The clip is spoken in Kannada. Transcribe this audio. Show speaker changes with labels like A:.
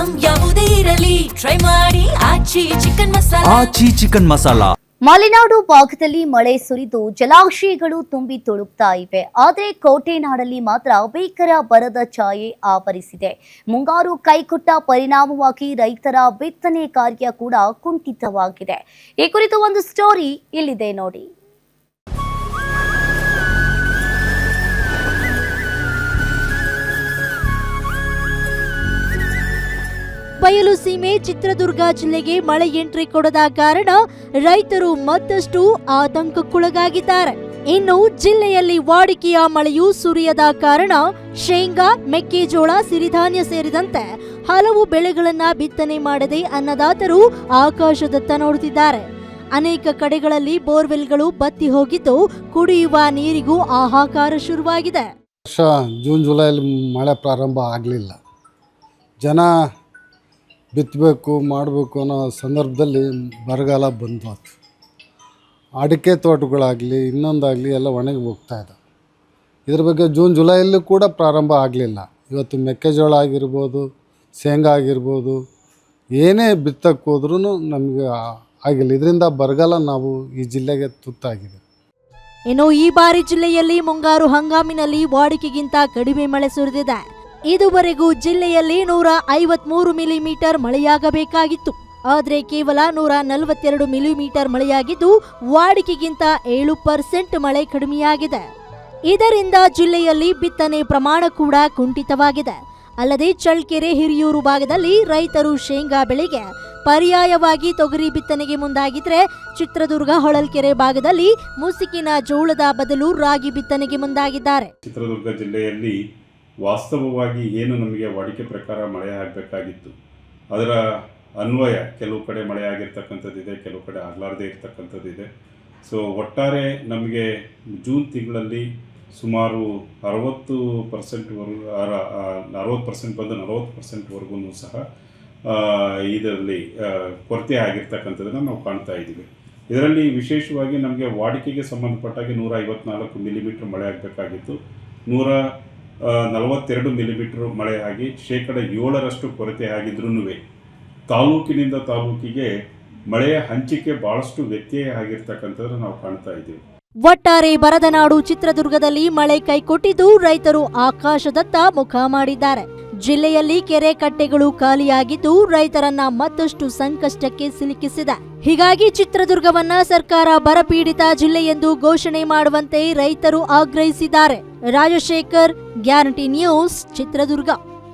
A: ಐಟಂ ಯಾವುದೇ ಇರಲಿ ಟ್ರೈ ಮಾಡಿ ಆಚಿ ಚಿಕನ್ ಮಸಾಲಾ.
B: ಮಲೆನಾಡು ಭಾಗದಲ್ಲಿ ಮಳೆ ಸುರಿದು ಜಲಾಶಯಗಳು ತುಂಬಿ ತುಳುಕ್ತಾ ಇವೆ. ಆದರೆ ಕೋಟೆನಾಡಲ್ಲಿ ಮಾತ್ರ ಭೀಕರ ಬರದ ಛಾಯೆ ಆವರಿಸಿದೆ. ಮುಂಗಾರು ಕೈಕೊಟ್ಟ ಪರಿಣಾಮವಾಗಿ ರೈತರ ಬಿತ್ತನೆ ಕಾರ್ಯ ಕೂಡ ಕುಂಠಿತವಾಗಿದೆ. ಈ ಕುರಿತು ಒಂದು ಸ್ಟೋರಿ ಇಲ್ಲಿದೆ ನೋಡಿ.
C: ಬಯಲು ಸೀಮೆ ಚಿತ್ರದುರ್ಗ ಜಿಲ್ಲೆಗೆ ಮಳೆ ಎಂಟ್ರಿ ಕೊಡದ ಕಾರಣ ರೈತರು ಮತ್ತಷ್ಟು ಆತಂಕಕ್ಕೊಳಗಾಗಿದ್ದಾರೆ. ಇನ್ನು ಜಿಲ್ಲೆಯಲ್ಲಿ ವಾಡಿಕೆಯ ಮಳೆಯೂ ಸುರಿಯದ ಕಾರಣ ಶೇಂಗಾ, ಮೆಕ್ಕೆಜೋಳ, ಸಿರಿಧಾನ್ಯ ಸೇರಿದಂತೆ ಹಲವು ಬೆಳೆಗಳನ್ನ ಬಿತ್ತನೆ ಮಾಡದೆ ಅನ್ನದಾತರು ಆಕಾಶದತ್ತ ನೋಡುತ್ತಿದ್ದಾರೆ. ಅನೇಕ ಕಡೆಗಳಲ್ಲಿ ಬೋರ್ವೆಲ್ಗಳು ಬತ್ತಿ ಹೋಗಿದ್ದು ಕುಡಿಯುವ ನೀರಿಗೂ ಹಾಹಾಕಾರ ಶುರುವಾಗಿದೆ.
D: ಜೂನ್ ಜುಲೈಲಿ ಮಳೆ ಪ್ರಾರಂಭ ಆಗಲಿಲ್ಲ. ಜನ ಬಿತ್ತಬೇಕು ಮಾಡಬೇಕು ಅನ್ನೋ ಸಂದರ್ಭದಲ್ಲಿ ಬರಗಾಲ ಬಂದು ಅಡಿಕೆ ತೋಟಗಳಾಗಲಿ ಇನ್ನೊಂದಾಗಲಿ ಎಲ್ಲ ಒಣಗಿ ಹೋಗ್ತಾ ಇದೆ. ಇದ್ರ ಬಗ್ಗೆ ಜೂನ್ ಜುಲೈಯಲ್ಲೂ ಕೂಡ ಪ್ರಾರಂಭ ಆಗಲಿಲ್ಲ. ಇವತ್ತು ಮೆಕ್ಕೆಜೋಳ ಆಗಿರ್ಬೋದು, ಶೇಂಗಾ ಆಗಿರ್ಬೋದು, ಏನೇ ಬಿತ್ತಕ್ಕೆ ಹೋದ್ರೂ ನಮಗೆ ಆಗಿಲ್ಲ. ಇದರಿಂದ ಬರಗಾಲ ನಾವು ಈ ಜಿಲ್ಲೆಗೆ ತುತ್ತಾಗಿದೆ.
C: ಇನ್ನು ಈ ಬಾರಿ ಜಿಲ್ಲೆಯಲ್ಲಿ ಮುಂಗಾರು ಹಂಗಾಮಿನಲ್ಲಿ ವಾಡಿಕೆಗಿಂತ ಕಡಿಮೆ ಮಳೆ ಸುರಿದಿದೆ. ಇದುವರೆಗೂ ಜಿಲ್ಲೆಯಲ್ಲಿ 153 ಮಿಲಿಮೀಟರ್ ಮಳೆಯಾಗಬೇಕಾಗಿತ್ತು. ಆದರೆ ಕೇವಲ 142 ಮಿಲಿಮೀಟರ್ ಮಳೆಯಾಗಿದ್ದು ವಾಡಿಕೆಗಿಂತ 7% ಮಳೆ ಕಡಿಮೆಯಾಗಿದೆ. ಇದರಿಂದ ಜಿಲ್ಲೆಯಲ್ಲಿ ಬಿತ್ತನೆ ಪ್ರಮಾಣ ಕೂಡ ಕುಂಠಿತವಾಗಿದೆ. ಅಲ್ಲದೆ ಚಳ್ಳಕೆರೆ, ಹಿರಿಯೂರು ಭಾಗದಲ್ಲಿ ರೈತರು ಶೇಂಗಾ ಬೆಳೆಗೆ ಪರ್ಯಾಯವಾಗಿ ತೊಗರಿ ಬಿತ್ತನೆಗೆ ಮುಂದಾಗಿದ್ರೆ, ಚಿತ್ರದುರ್ಗ, ಹೊಳಲ್ಕೆರೆ ಭಾಗದಲ್ಲಿ ಮುಸುಕಿನ ಜೋಳದ ಬದಲು ರಾಗಿ ಬಿತ್ತನೆಗೆ ಮುಂದಾಗಿದ್ದಾರೆ.
E: ಚಿತ್ರದುರ್ಗ ಜಿಲ್ಲೆಯಲ್ಲಿ ವಾಸ್ತವವಾಗಿ ಏನು ನಮಗೆ ವಾಡಿಕೆ ಪ್ರಕಾರ ಮಳೆ ಆಗಬೇಕಾಗಿತ್ತು ಅದರ ಅನ್ವಯ ಕೆಲವು ಕಡೆ ಮಳೆ ಆಗಿರ್ತಕ್ಕಂಥದ್ದಿದೆ, ಕೆಲವು ಕಡೆ ಆಗಲಾರದೇ ಇರ್ತಕ್ಕಂಥದ್ದಿದೆ. ಸೊ ಒಟ್ಟಾರೆ ನಮಗೆ ಜೂನ್ ತಿಂಗಳಲ್ಲಿ ಸುಮಾರು 60% ಬಂದು 40%ವರೆಗೂ ಸಹ ಇದರಲ್ಲಿ ಕೊರತೆ ಆಗಿರ್ತಕ್ಕಂಥದ್ದನ್ನು ನಾವು ಕಾಣ್ತಾ ಇದ್ದೀವಿ. ಇದರಲ್ಲಿ ವಿಶೇಷವಾಗಿ ನಮಗೆ ವಾಡಿಕೆಗೆ ಸಂಬಂಧಪಟ್ಟಾಗಿ 154 ಮಿಲಿಮೀಟರ್ ಮಳೆ ಆಗಬೇಕಾಗಿತ್ತು. 142 ಮಿಲಿಮೀಟರ್ ಮಳೆ ಆಗಿ 7% ಕೊರತೆ ಆಗಿದ್ರೂ ತಾಲೂಕಿನಿಂದ ತಾಲೂಕಿಗೆ ಮಳೆಯ ಹಂಚಿಕೆ ಬಹಳಷ್ಟು ವ್ಯತ್ಯಯ ಆಗಿರ್ತಕ್ಕಂಥದ್ದು ನಾವು ಕಾಣ್ತಾ ಇದ್ದೀವಿ.
C: ಒಟ್ಟಾರೆ ಬರದ ನಾಡು ಚಿತ್ರದುರ್ಗದಲ್ಲಿ ಮಳೆ ಕೈಕೊಟ್ಟಿದ್ದು ರೈತರು ಆಕಾಶದತ್ತ ಮುಖ ಮಾಡಿದ್ದಾರೆ. ಜಿಲ್ಲೆಯಲ್ಲಿ ಕೆರೆ ಕಟ್ಟೆಗಳು ಖಾಲಿಯಾಗಿದ್ದು ರೈತರನ್ನ ಮತ್ತಷ್ಟು ಸಂಕಷ್ಟಕ್ಕೆ ಸಿಲುಕಿಸಿದೆ. ಹೀಗಾಗಿ ಚಿತ್ರದುರ್ಗವನ್ನ ಸರ್ಕಾರ ಬರಪೀಡಿತ ಜಿಲ್ಲೆ ಎಂದು ಘೋಷಣೆ ಮಾಡುವಂತೆ ರೈತರು ಆಗ್ರಹಿಸಿದ್ದಾರೆ. Rajashekhar, guarantee news, Chitradurga.